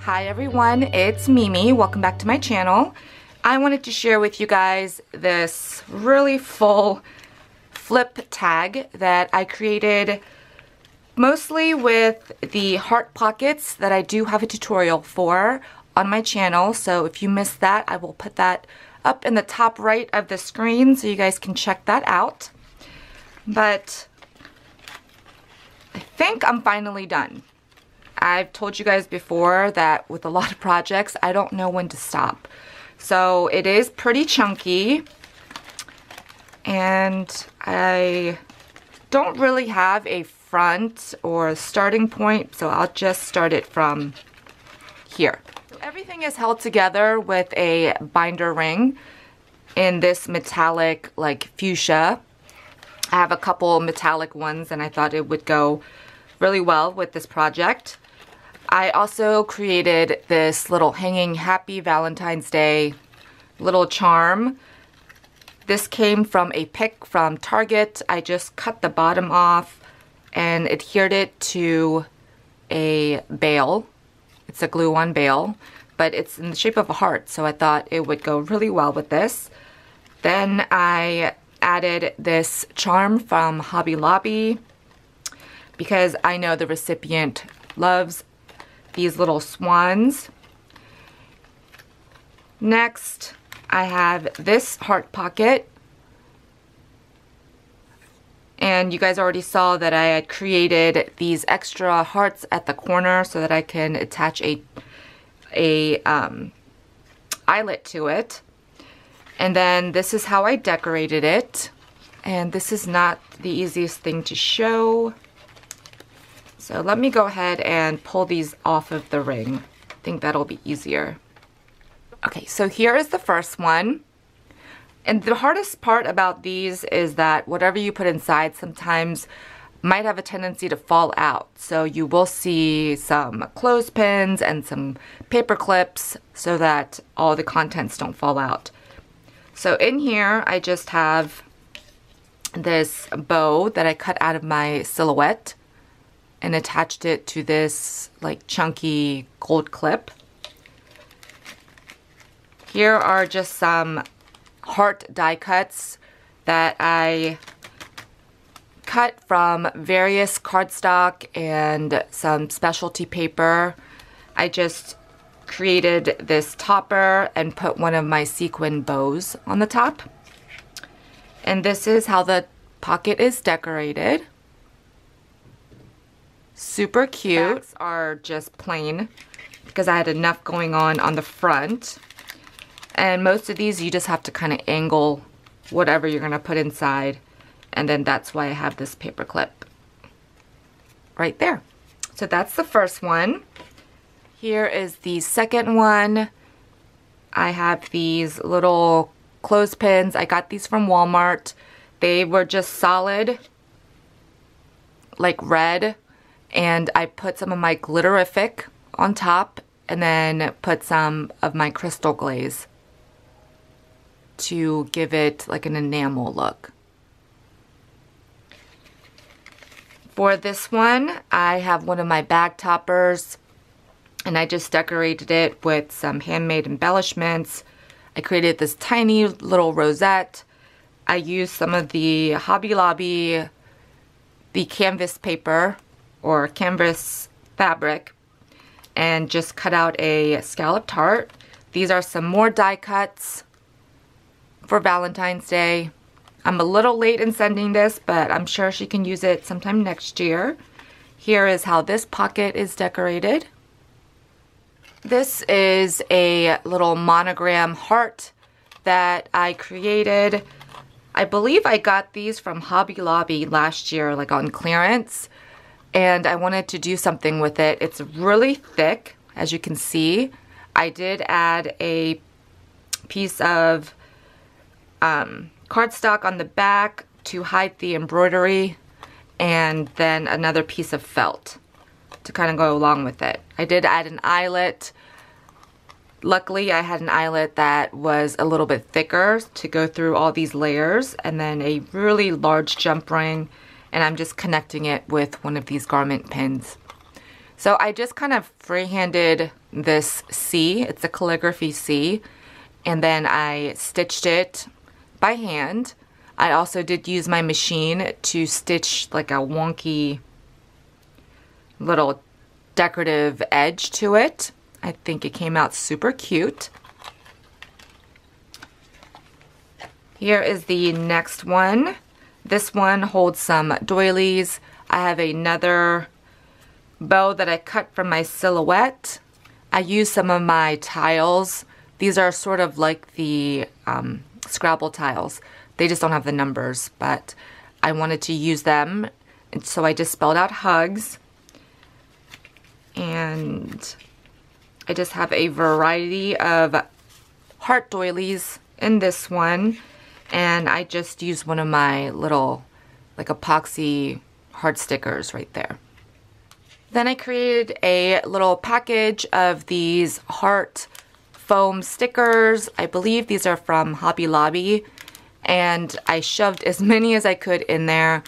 Hi everyone, it's Mimi. Welcome back to my channel. I wanted to share with you guys this really full flip tag that I created mostly with the heart pockets that I do have a tutorial for on my channel. So if you missed that, I will put that up in the top right of the screen so you guys can check that out. But I think I'm finally done. I've told you guys before that with a lot of projects, I don't know when to stop. So it is pretty chunky, and I don't really have a front or a starting point, so I'll just start it from here. Everything is held together with a binder ring in this metallic, like fuchsia. I have a couple metallic ones and I thought it would go really well with this project. I also created this little hanging Happy Valentine's Day little charm. This came from a pick from Target. I just cut the bottom off and adhered it to a bail. It's a glue-on bail, but it's in the shape of a heart, so I thought it would go really well with this. Then I added this charm from Hobby Lobby because I know the recipient loves these little swans. Next, I have this heart pocket. And you guys already saw that I had created these extra hearts at the corner so that I can attach a eyelet to it. And then this is how I decorated it. And this is not the easiest thing to show. So let me go ahead and pull these off of the ring. I think that'll be easier. Okay, so here is the first one. And the hardest part about these is that whatever you put inside sometimes might have a tendency to fall out. So you will see some clothespins and some paper clips so that all the contents don't fall out. So in here, I just have this bow that I cut out of my silhouette and attached it to this like chunky gold clip. Here are just some heart die cuts that I cut from various cardstock and some specialty paper. I just created this topper and put one of my sequin bows on the top. And this is how the pocket is decorated. Super cute. Backs are just plain because I had enough going on the front. And most of these you just have to kind of angle whatever you're going to put inside. And then that's why I have this paper clip right there. So that's the first one. Here is the second one. I have these little clothespins. I got these from Walmart. They were just solid, like red. And I put some of my Glitterific on top and then put some of my crystal glaze to give it like an enamel look. For this one, I have one of my bag toppers and I just decorated it with some handmade embellishments. I created this tiny little rosette. I used some of the Hobby Lobby, the canvas paper or canvas fabric, and just cut out a scalloped heart. These are some more die cuts for Valentine's Day. I'm a little late in sending this, but I'm sure she can use it sometime next year. Here is how this pocket is decorated. This is a little monogram heart that I created. I believe I got these from Hobby Lobby last year, like on clearance. And I wanted to do something with it. It's really thick, as you can see. I did add a piece of cardstock on the back to hide the embroidery, and then another piece of felt to kind of go along with it. I did add an eyelet. Luckily, I had an eyelet that was a little bit thicker to go through all these layers, and then a really large jump ring, and I'm just connecting it with one of these garment pins. So I just kind of freehanded this C. It's a calligraphy C. And then I stitched it by hand. I also did use my machine to stitch like a wonky little decorative edge to it. I think it came out super cute. Here is the next one. This one holds some doilies. I have another bow that I cut from my silhouette. I used some of my tiles. These are sort of like the Scrabble tiles. They just don't have the numbers, but I wanted to use them. And so I just spelled out hugs. And I just have a variety of heart doilies in this one. And I just used one of my little like epoxy heart stickers right there. Then I created a little package of these heart foam stickers. I believe these are from Hobby Lobby. And I shoved as many as I could in there.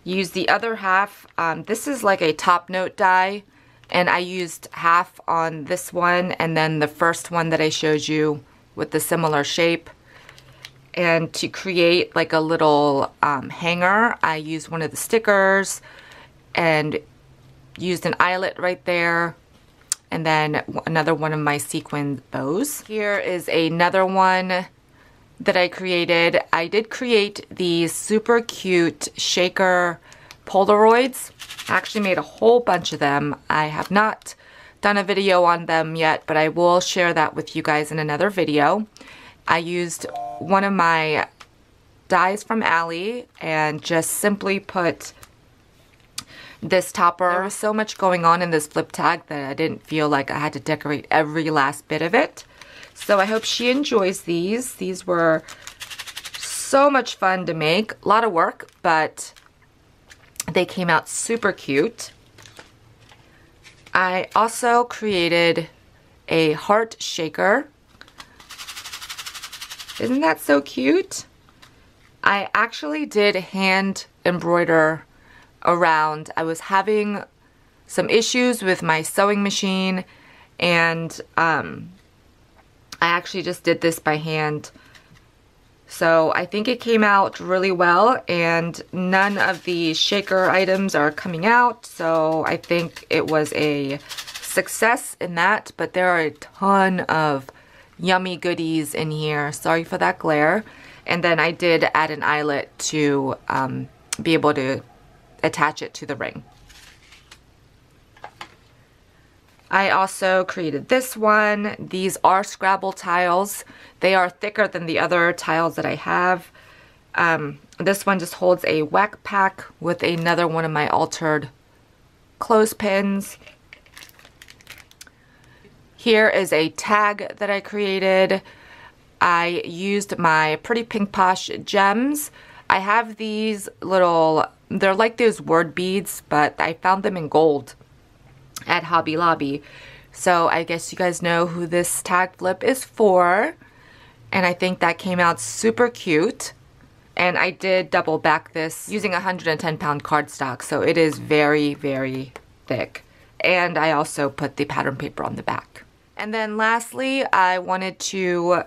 Used the other half. This is like a top note die. And I used half on this one and then the first one that I showed you with the similar shape. And to create like a little hanger, I used one of the stickers and used an eyelet right there. And then another one of my sequin bows. Here is another one that I created. I did create these super cute shaker Polaroids. I actually made a whole bunch of them. I have not done a video on them yet, but I will share that with you guys in another video. I used one of my dies from Ally and just simply put this topper. There was so much going on in this flip tag that I didn't feel like I had to decorate every last bit of it. So I hope she enjoys these. These were so much fun to make. A lot of work, but they came out super cute. I also created a heart shaker. Isn't that so cute? I actually did hand embroider around. I was having some issues with my sewing machine and I actually just did this by hand. So I think it came out really well and none of the shaker items are coming out. So I think it was a success in that, but there are a ton of yummy goodies in here. Sorry for that glare. And then I did add an eyelet to be able to attach it to the ring. I also created this one. These are Scrabble tiles. They are thicker than the other tiles that I have. This one just holds a whack pack with another one of my altered clothespins. Here is a tag that I created. I used my Pretty Pink Posh gems. I have these little, they're like those word beads, but I found them in gold at Hobby Lobby. So I guess you guys know who this tag flip is for. And I think that came out super cute. And I did double back this using 110-pound cardstock. So it is very, very thick. And I also put the pattern paper on the back. And then lastly, I wanted to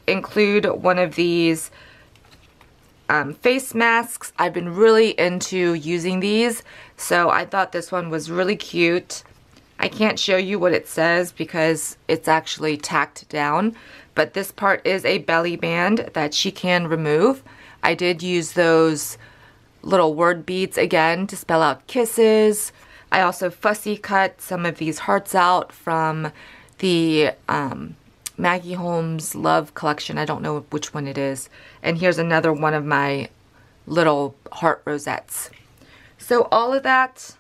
include one of these face masks. I've been really into using these, so I thought this one was really cute. I can't show you what it says because it's actually tacked down, but this part is a belly band that she can remove. I did use those little word beads again to spell out kisses. I also fussy cut some of these hearts out from the Maggie Holmes Love collection. I don't know which one it is. And here's another one of my little heart rosettes. So all of that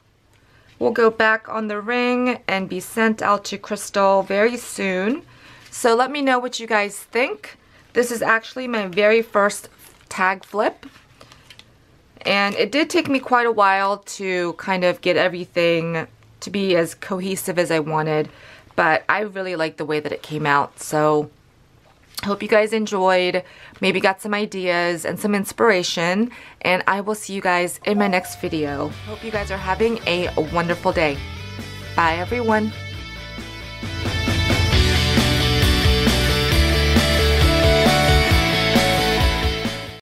will go back on the ring and be sent out to Crystal very soon. So let me know what you guys think. This is actually my very first tag flip. And it did take me quite a while to kind of get everything to be as cohesive as I wanted. But I really like the way that it came out. So I hope you guys enjoyed, maybe got some ideas and some inspiration. And I will see you guys in my next video. Hope you guys are having a wonderful day. Bye everyone.